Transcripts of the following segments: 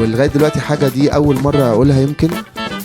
ولغايه دلوقتي حاجه دي اول مره اقولها يمكن،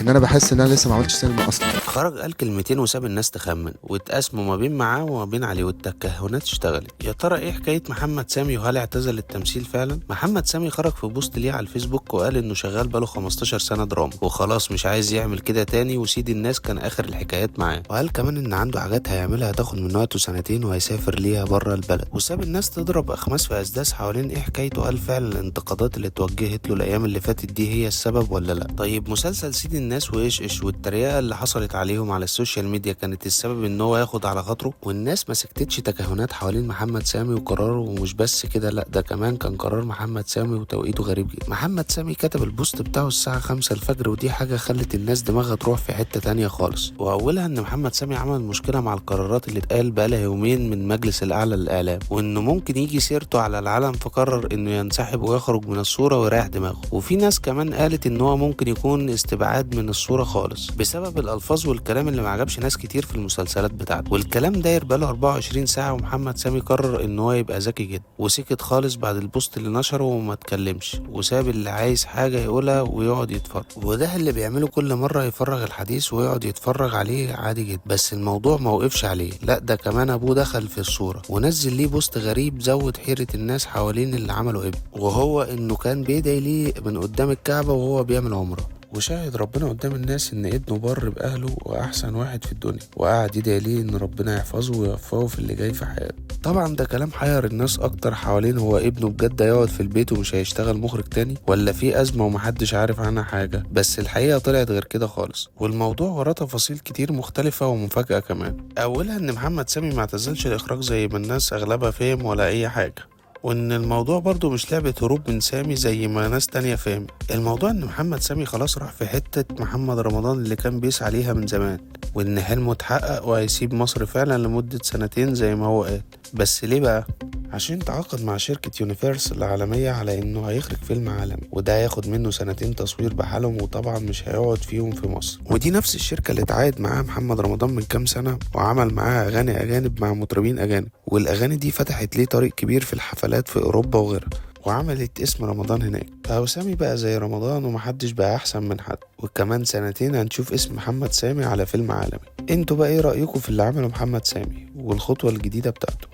ان انا بحس ان انا لسه ما عملتش سينما اصلا. خرج قال كلمتين وساب الناس تخمن واتقاسموا ما بين معاه وما بين عليه، والتكهنات اشتغلت. يا ترى ايه حكايه محمد سامي، وهل اعتزل التمثيل فعلا؟ محمد سامي خرج في بوست ليه على الفيسبوك وقال انه شغال بقاله 15 سنه دراما وخلاص مش عايز يعمل كده تاني، وسيد الناس كان اخر الحكايات معاه. وقال كمان ان عنده حاجات هيعملها هتاخد من وقته سنتين وهيسافر ليها بره البلد، وساب الناس تضرب اخماس في اسداس حوالين ايه حكايته. قال فعلا الانتقادات اللي اتوجهت له الايام اللي فاتت دي هي السبب ولا لا؟ طيب مسلسل سيد الناس وايش ايش والتريقه اللي حصلت عليهم على السوشيال ميديا كانت السبب ان هو ياخد على خاطره؟ والناس ما سكتتش تكهنات حوالين محمد سامي وقراره، ومش بس كده لا، ده كمان كان قرار محمد سامي وتوقيته غريب جدا. محمد سامي كتب البوست بتاعه الساعه 5 الفجر، ودي حاجه خلت الناس دماغها تروح في حته تانية خالص. واولها ان محمد سامي عمل مشكله مع القرارات اللي اتقال بقالها يومين من مجلس الاعلى للاعلام، وانه ممكن يجي سيرته على العلن، فقرر انه ينسحب ويخرج من الصوره ويريح دماغه. وفي ناس كمان قالت ان هو ممكن يكون استبعاد من الصوره خالص بسبب الالفاظ والكلام اللي ما عجبش ناس كتير في المسلسلات بتاعته. والكلام داير بقاله 24 ساعه، ومحمد سامي قرر ان هو يبقى ذكي جدا وسكت خالص بعد البوست اللي نشره وما اتكلمش، وساب اللي عايز حاجه يقولها ويقعد يتفرج. وده اللي بيعمله كل مره، يفرغ الحديث ويقعد يتفرج عليه عادي جدا. بس الموضوع ما وقفش عليه، لا ده كمان ابوه دخل في الصوره ونزل ليه بوست غريب زود حيره الناس حوالين اللي عمله ابنه، وهو انه كان بيدعي ليه من قدام الكعبه وهو بيعمل عمره، وشاهد ربنا قدام الناس ان ابنه بر باهله واحسن واحد في الدنيا، وقعد يدعي ليه ان ربنا يحفظه ويوفقه في اللي جاي في حياته. طبعا ده كلام حير الناس اكتر حوالين هو ابنه بجد هيقعد في البيت ومش هيشتغل مخرج تاني، ولا في ازمه ومحدش عارف عنها حاجه. بس الحقيقه طلعت غير كده خالص، والموضوع وراه تفاصيل كتير مختلفه ومفاجاه كمان. اولها ان محمد سامي ما اعتزلش الاخراج زي ما الناس اغلبها فهم ولا اي حاجه، وان الموضوع برضو مش لعبة هروب من سامي زي ما ناس تانية فاهم. الموضوع ان محمد سامي خلاص راح في حتة محمد رمضان اللي كان بيسعى ليها من زمان، وان حلمه اتحقق وهيسيب مصر فعلا لمدة سنتين زي ما هو قال. بس ليه بقى؟ عشان تعاقد مع شركة يونيفرس العالمية على انه هيخرج فيلم عالمي، وده هياخد منه سنتين تصوير بحالهم، وطبعا مش هيقعد فيهم في مصر. ودي نفس الشركة اللي اتعاقد معاها محمد رمضان من كام سنة وعمل معاها اغاني اجانب مع مطربين اجانب، والاغاني دي فتحت ليه طريق كبير في الحفلات في اوروبا وغيرها، وعملت اسم رمضان هناك. فسامي بقى زي رمضان ومحدش بقى احسن من حد، وكمان سنتين هنشوف اسم محمد سامي على فيلم عالمي. انتوا بقى ايه رأيكم في اللي عمله محمد سامي والخطوة الجديدة بتاعته؟